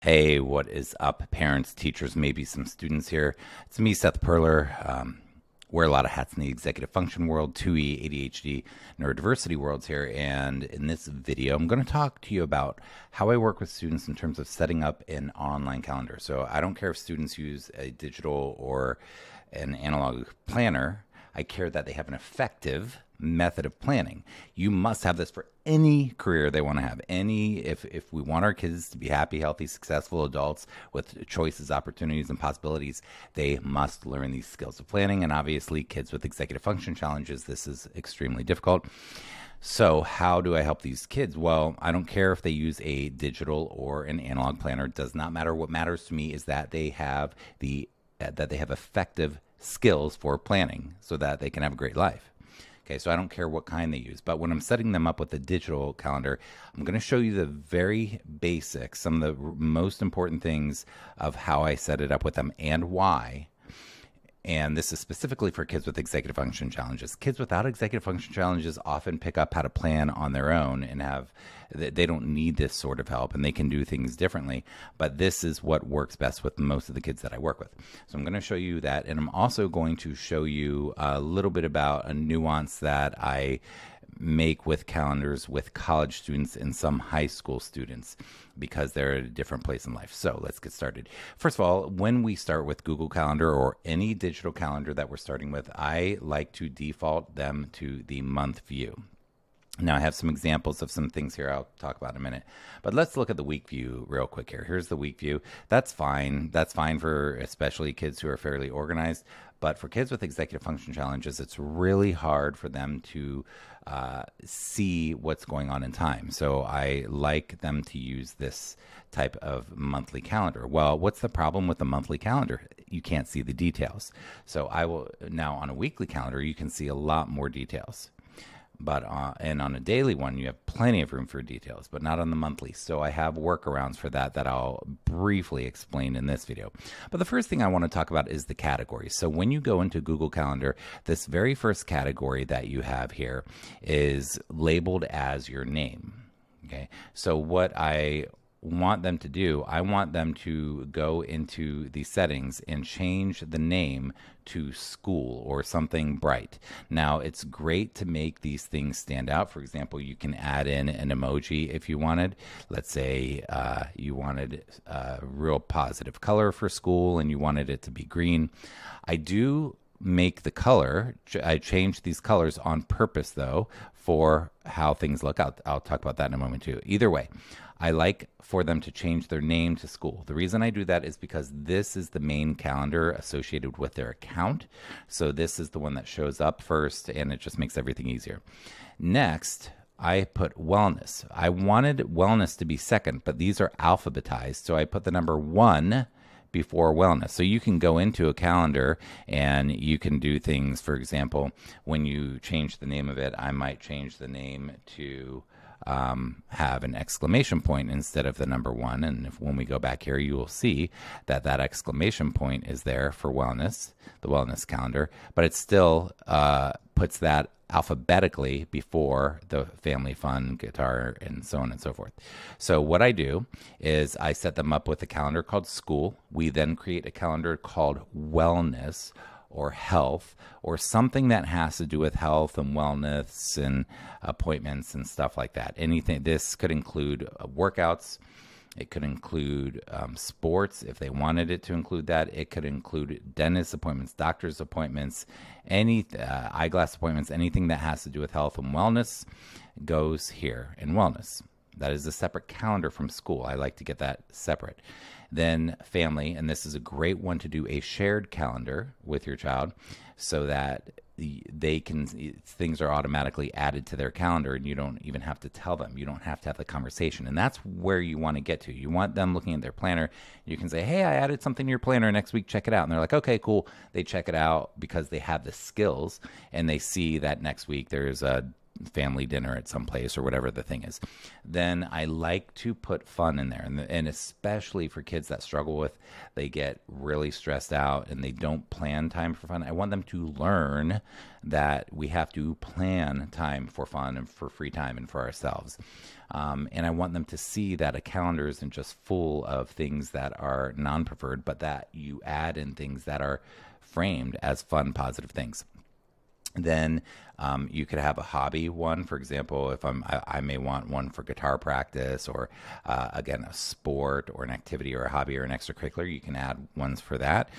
Hey, what is up, parents, teachers, maybe some students here? It's me, Seth Perler. Wear a lot of hats in the executive function world, 2E, ADHD, neurodiversity worlds here. And in this video, I'm going to talk to you about how I work with students in terms of setting up an online calendar. So I don't care if students use a digital or an analog planner. I care that they have an effective method of planning. You must have this for any career they want to have. If we want our kids to be happy, healthy, successful adults with choices, opportunities, and possibilities, they must learn these skills of planning. And obviously, kids with executive function challenges, this is extremely difficult. So how do I help these kids? Well, I don't care if they use a digital or an analog planner. It does not matter. What matters to me is that they have effective skills for planning so that they can have a great life. Okay, so I don't care what kind they use, but when I'm setting them up with a digital calendar, I'm going to show you the very basics, some of the most important things of how I set it up with them and why. And this is specifically for kids with executive function challenges. Kids without executive function challenges often pick up how to plan on their own and they don't need this sort of help and they can do things differently. But this is what works best with most of the kids that I work with. So I'm going to show you that. And I'm also going to show you a little bit about a nuance that I make with calendars with college students and some high school students because they're at a different place in life. So let's get started. First of all, when we start with Google Calendar or any digital calendar that we're starting with, I like to default them to the month view. Now, I have some examples of some things here I'll talk about in a minute. But let's look at the week view real quick here. Here's the week view. That's fine. That's fine for especially kids who are fairly organized. But for kids with executive function challenges, it's really hard for them to see what's going on in time. So I like them to use this type of monthly calendar. Well, what's the problem with the monthly calendar? You can't see the details. So I will now on a weekly calendar, you can see a lot more details. But and on a daily one, you have plenty of room for details, but not on the monthly. So I have workarounds for that I'll briefly explain in this video. But the first thing I want to talk about is the categories. So when you go into Google Calendar, this very first category that you have here is labeled as your name. Okay, so what I want them to do, I want them to go into the settings and change the name to school or something bright. Now, it's great to make these things stand out. For example, you can add in an emoji if you wanted. Let's say you wanted a real positive color for school and you wanted it to be green. I do make the color, I change these colors on purpose though for how things look out. I'll talk about that in a moment too. Either way, I like for them to change their name to school. The reason I do that is because this is the main calendar associated with their account. So this is the one that shows up first and it just makes everything easier. Next, I put wellness. I wanted wellness to be second, but these are alphabetized. So I put the number 1 before wellness. So you can go into a calendar and you can do things. For example, when you change the name of it, I might change the name to have an exclamation point instead of the number 1. And when we go back here, you will see that that exclamation point is there for wellness, the wellness calendar, but it still puts that alphabetically before the family fun, guitar, and so on and so forth. So what I do is I set them up with a calendar called school. We then create a calendar called wellness or health or something that has to do with health and wellness and appointments and stuff like that. Anything. This could include workouts. It could include sports if they wanted it to include that. It could include dentist appointments, doctor's appointments, any eyeglass appointments, anything that has to do with health and wellness goes here in wellness. That is a separate calendar from school. I like to get that separate. Then family, and this is a great one to do a shared calendar with your child so that things are automatically added to their calendar and you don't even have to tell them. You don't have to have the conversation. And that's where you want to get to. You want them looking at their planner. You can say, hey, I added something to your planner next week. Check it out. And they're like, okay, cool. They check it out because they have the skills and they see that next week there's a family dinner at some place or whatever the thing is. Then I like to put fun in there. And especially for kids that struggle with, they get really stressed out and they don't plan time for fun. I want them to learn that we have to plan time for fun and for free time and for ourselves. And I want them to see that a calendar isn't just full of things that are non-preferred, but that you add in things that are framed as fun, positive things. Then you could have a hobby one. For example, if I may want one for guitar practice, or again, a sport or an activity or a hobby or an extracurricular. You can add ones for that.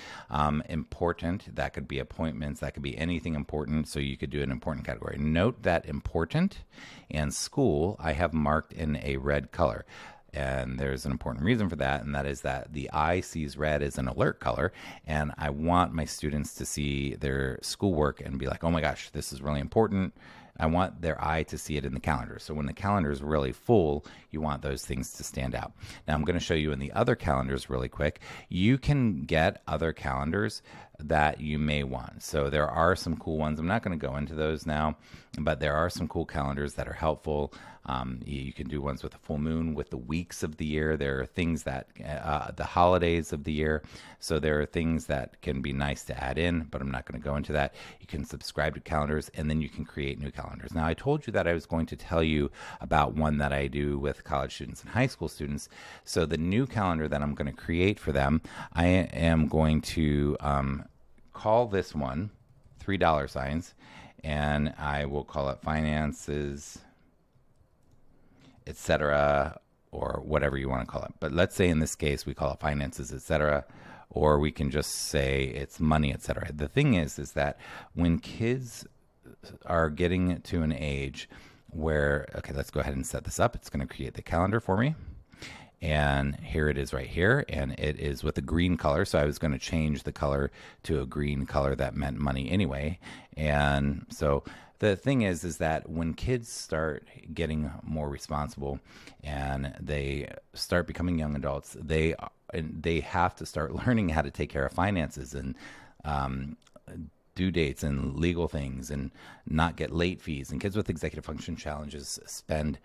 Important, that could be appointments, that could be anything important. So you could do an important category. Note that important and school I have marked in a red color. And there's an important reason for that, and that is that the eye sees red as an alert color, and I want my students to see their schoolwork and be like, oh my gosh, this is really important. I want their eye to see it in the calendar. So when the calendar is really full, you want those things to stand out. Now I'm going to show you in the other calendars really quick. You can get other calendars that you may want. So there are some cool ones. I'm not going to go into those now, but there are some cool calendars that are helpful. You can do ones with a full moon, with the weeks of the year. There are things that, the holidays of the year. So there are things that can be nice to add in, but I'm not going to go into that. You can subscribe to calendars, and then you can create new calendars. Now, I told you that I was going to tell you about one that I do with college students and high school students. So the new calendar that I'm going to create for them, I am going to call this one $3, and I will call it finances, etc., or whatever you want to call it. But let's say in this case we call it finances, etc., or we can just say it's money, etc. The thing is that when kids are getting to an age where, okay, let's go ahead and set this up. It's going to create the calendar for me. And here it is right here, and it is with a green color. So I was going to change the color to a green color that meant money anyway. And so the thing is that when kids start getting more responsible and they start becoming young adults, they have to start learning how to take care of finances and due dates and legal things and not get late fees. And kids with executive function challenges spend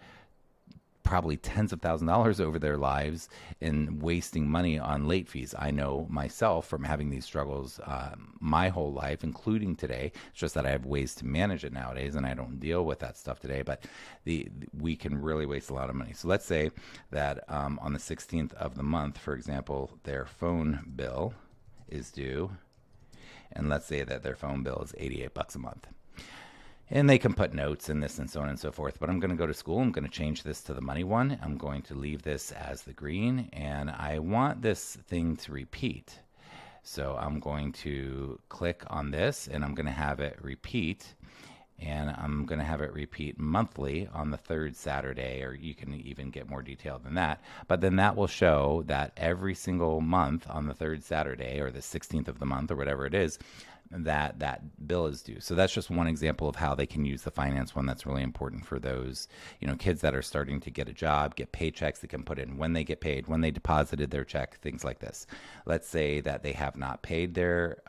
probably tens of thousands of dollars over their lives in wasting money on late fees. I know myself from having these struggles my whole life, including today. It's just that I have ways to manage it nowadays, and I don't deal with that stuff today. But we can really waste a lot of money. So let's say that on the 16th of the month, for example, their phone bill is due, and let's say that their phone bill is $88 a month. And they can put notes in this and so on and so forth. But I'm going to go to school. I'm going to change this to the money one. I'm going to leave this as the green. And I want this thing to repeat. So I'm going to click on this, and I'm going to have it repeat. And I'm going to have it repeat monthly on the third Saturday, or you can even get more detailed than that. But then that will show that every single month on the third Saturday, or the 16th of the month, or whatever it is, that bill is due. So that's just one example of how they can use the finance one. That's really important for those, kids that are starting to get a job, get paychecks. They can put in when they get paid, when they deposited their check, things like this. Let's say that they have not paid their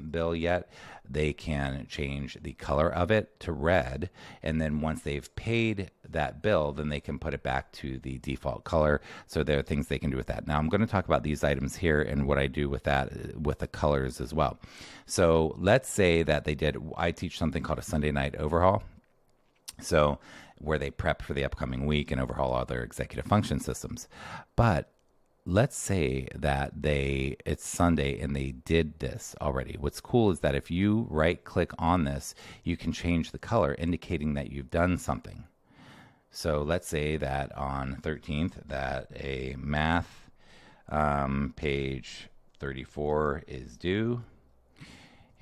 bill yet. They can change the color of it to red, and then once they've paid that bill, then they can put it back to the default color. So there are things they can do with that. Now I'm going to talk about these items here and what I do with that, with the colors as well. So let's say that I teach something called a Sunday night overhaul. So where they prep for the upcoming week and overhaul all their executive function systems. But let's say that it's Sunday and they did this already. What's cool is that if you right click on this, you can change the color, indicating that you've done something. So let's say that on 13th that a math page 34 is due,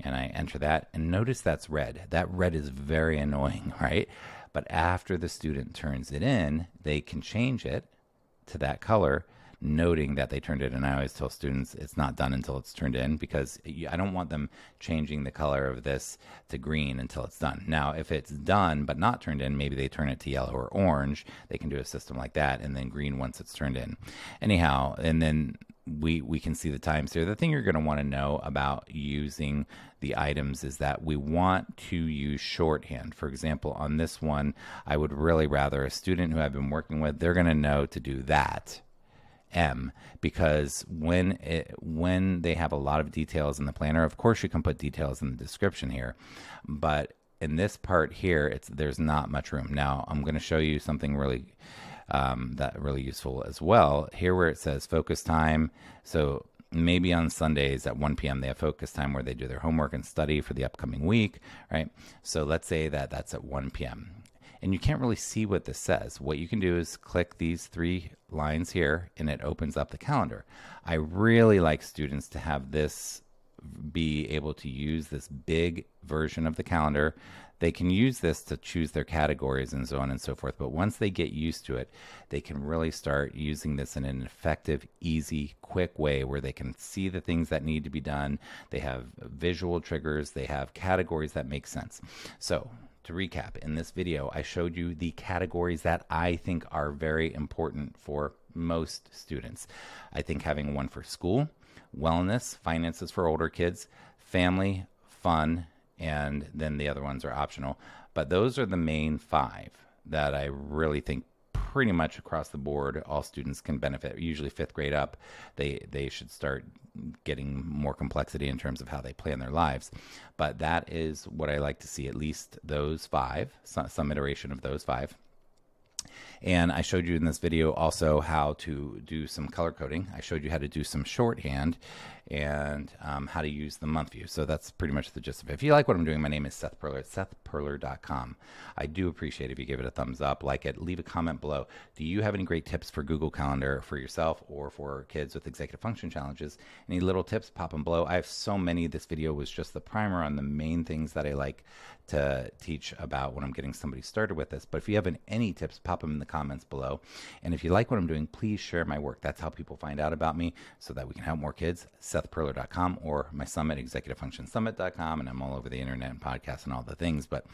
and I enter that, and notice that's red. That red is very annoying, right? But after the student turns it in, they can change it to that color, noting that they turned it in. I always tell students it's not done until it's turned in, because I don't want them changing the color of this to green until it's done. Now, if it's done but not turned in, maybe they turn it to yellow or orange. They can do a system like that, and then green once it's turned in. Anyhow, and then we can see the times here. The thing you're going to want to know about using the items is that we want to use shorthand. For example, on this one, I would really rather a student who I've been working with, they're going to know to do that. M, because when they have a lot of details in the planner, of course you can put details in the description here, but in this part here, there's not much room. Now I'm going to show you something really really useful as well. Here where it says focus time, so maybe on Sundays at 1 p.m. they have focus time where they do their homework and study for the upcoming week, right? So let's say that that's at 1 p.m. And you can't really see what this says. What you can do is click these 3 lines here and it opens up the calendar. I really like students to have this be able to use this big version of the calendar. They can use this to choose their categories and so on and so forth. But once they get used to it, they can really start using this in an effective, easy, quick way where they can see the things that need to be done. They have visual triggers. They have categories that make sense. So to recap, in this video, I showed you the categories that I think are very important for most students. I think having one for school, wellness, finances for older kids, family, fun, and then the other ones are optional. But those are the main 5 that I really think pretty much across the board all students can benefit. Usually 5th grade up, they should start getting more complexity in terms of how they plan their lives. But that is what I like to see, at least those 5, some iteration of those 5. And I showed you in this video also how to do some color coding. I showed you how to do some shorthand and how to use the month view. So that's pretty much the gist of it. If you like what I'm doing, my name is Seth Perler at sethperler.com. I do appreciate if you give it a thumbs up, like it, leave a comment below. Do you have any great tips for Google Calendar for yourself or for kids with executive function challenges? Any little tips, pop them below. I have so many. This video was just the primer on the main things that I like to teach about when I'm getting somebody started with this. But if you have any tips, pop them in the comments below. And if you like what I'm doing, please share my work. That's how people find out about me so that we can help more kids. SethPerler.com or my summit, ExecutiveFunctionSummit.com. And I'm all over the internet and podcasts and all the things. But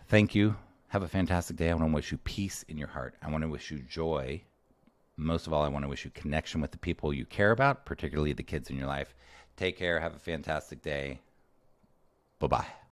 thank you. Have a fantastic day. I want to wish you peace in your heart. I want to wish you joy. Most of all, I want to wish you connection with the people you care about, particularly the kids in your life. Take care. Have a fantastic day. Bye-bye.